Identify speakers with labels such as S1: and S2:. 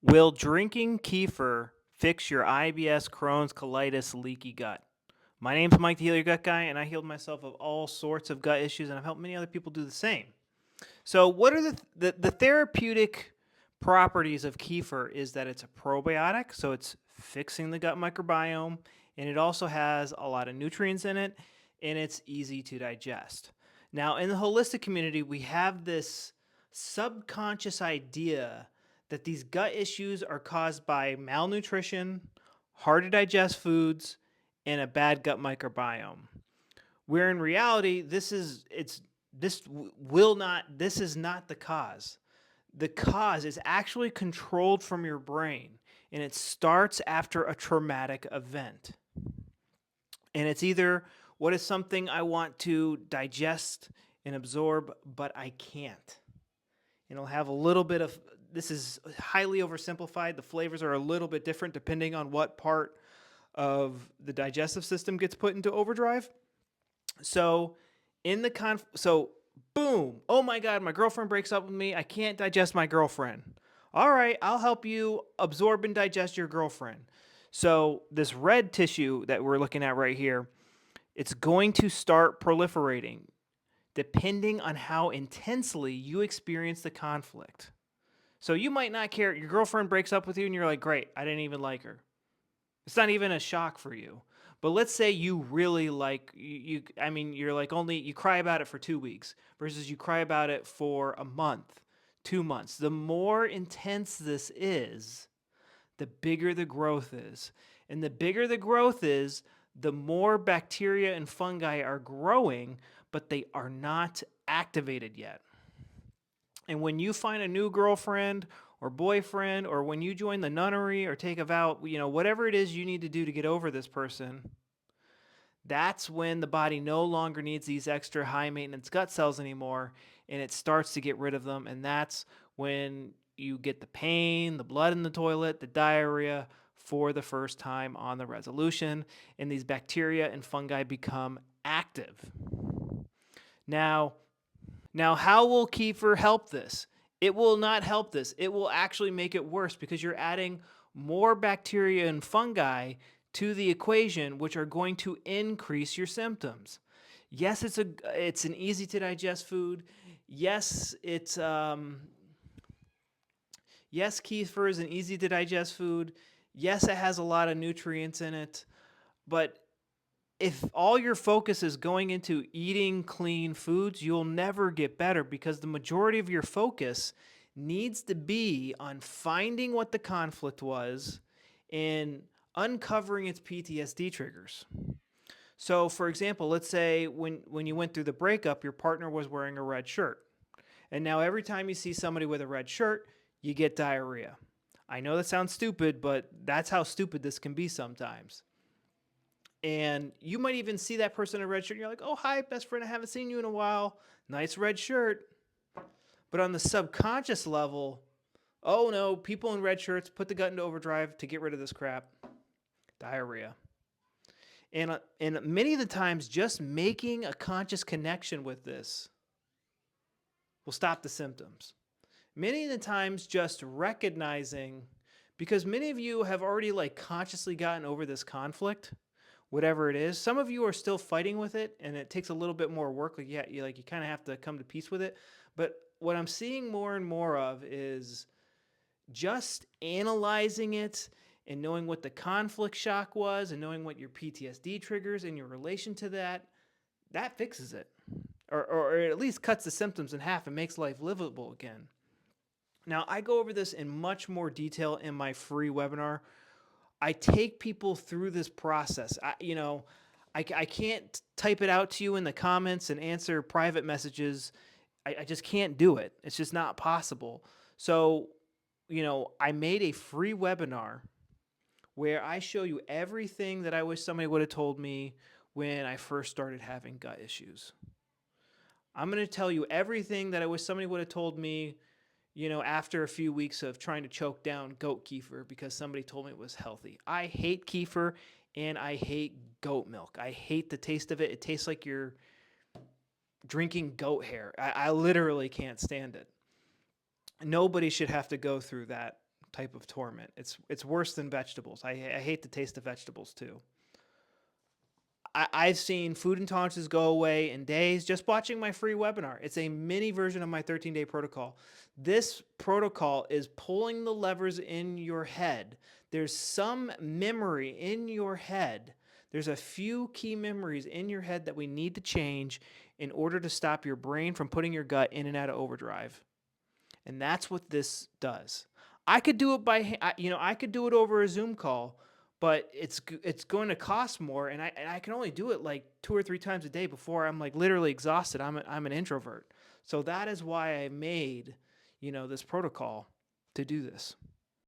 S1: Will drinking kefir fix your IBS, Crohn's, colitis, leaky gut? My name's Mike, the Heal Your Gut Guy, and I healed myself of all sorts of gut issues, and I've helped many other people do the same. So, what are the therapeutic properties of kefir? Is that it's a probiotic, so it's fixing the gut microbiome, and it also has a lot of nutrients in it, and it's easy to digest. Now, in the holistic community, we have this subconscious idea that these gut issues are caused by malnutrition, hard to digest foods, and a bad gut microbiome. Where in reality, this is not the cause. The cause is actually controlled from your brain, and it starts after a traumatic event. And it's either what is something I want to digest and absorb, but I can't. And it'll have a little bit of, this is highly oversimplified. The flavors are a little bit different depending on what part of the digestive system gets put into overdrive. So so boom, oh my god, my girlfriend breaks up with me. I can't digest my girlfriend. All right, I'll help you absorb and digest your girlfriend. So this red tissue that we're looking at right here, it's going to start proliferating depending on how intensely you experience the conflict. So you might not care. Your girlfriend breaks up with you and you're like, great, I didn't even like her. It's not even a shock for you. But let's say you really like I mean, you're like only you cry about it for 2 weeks versus you cry about it for a month, 2 months. The more intense this is, the bigger the growth is. And the bigger the growth is, the more bacteria and fungi are growing, but they are not activated yet. And when you find a new girlfriend or boyfriend, or when you join the nunnery or take a vow, whatever it is you need to do to get over this person, that's when the body no longer needs these extra high maintenance gut cells anymore, and it starts to get rid of them. And that's when you get the pain, the blood in the toilet, the diarrhea for the first time on the resolution, and these bacteria and fungi become active. Now, how will kefir help this? It will not help this. It will actually make it worse because you're adding more bacteria and fungi to the equation, which are going to increase your symptoms. Yes, it's an easy to digest food. Yes, yes, kefir is an easy to digest food. Yes, it has a lot of nutrients in it, but if all your focus is going into eating clean foods, you'll never get better because the majority of your focus needs to be on finding what the conflict was and uncovering its PTSD triggers. So, for example, let's say when you went through the breakup, your partner was wearing a red shirt. And now every time you see somebody with a red shirt, you get diarrhea. I know that sounds stupid, but that's how stupid this can be sometimes. And you might even see that person in a red shirt. And you're like, oh, hi, best friend. I haven't seen you in a while. Nice red shirt. But on the subconscious level, oh no, people in red shirts put the gut into overdrive to get rid of this crap. Diarrhea. And many of the times, just making a conscious connection with this will stop the symptoms. Many of the times, just recognizing, because many of you have already like consciously gotten over this conflict, whatever it is. Some of you are still fighting with it, and it takes a little bit more work. Like, yeah, you kind of have to come to peace with it. But what I'm seeing more and more of is just analyzing it and knowing what the conflict shock was and knowing what your PTSD triggers and your relation to that, that fixes it. Or at least cuts the symptoms in half and makes life livable again. Now, I go over this in much more detail in my free webinar. I take people through this process. I can't type it out to you in the comments and answer private messages. I just can't do it. It's just not possible. So, I made a free webinar where I show you everything that I wish somebody would have told me when I first started having gut issues. I'm going to tell you everything that I wish somebody would have told me, after a few weeks of trying to choke down goat kefir because somebody told me it was healthy. I hate kefir and I hate goat milk. I hate the taste of it. It tastes like you're drinking goat hair. I literally can't stand it. Nobody should have to go through that type of torment. It's worse than vegetables. I hate the taste of vegetables too. I've seen food intolerances go away in days just watching my free webinar. It's a mini version of my 13-day protocol. This protocol is pulling the levers in your head. There's some memory in your head. There's a few key memories in your head that we need to change in order to stop your brain from putting your gut in and out of overdrive. And that's what this does. I could do it I could do it over a Zoom call, but it's going to cost more, and I can only do it like 2 or 3 times a day before I'm like literally exhausted. I'm an introvert, so that is why I made this protocol to do this.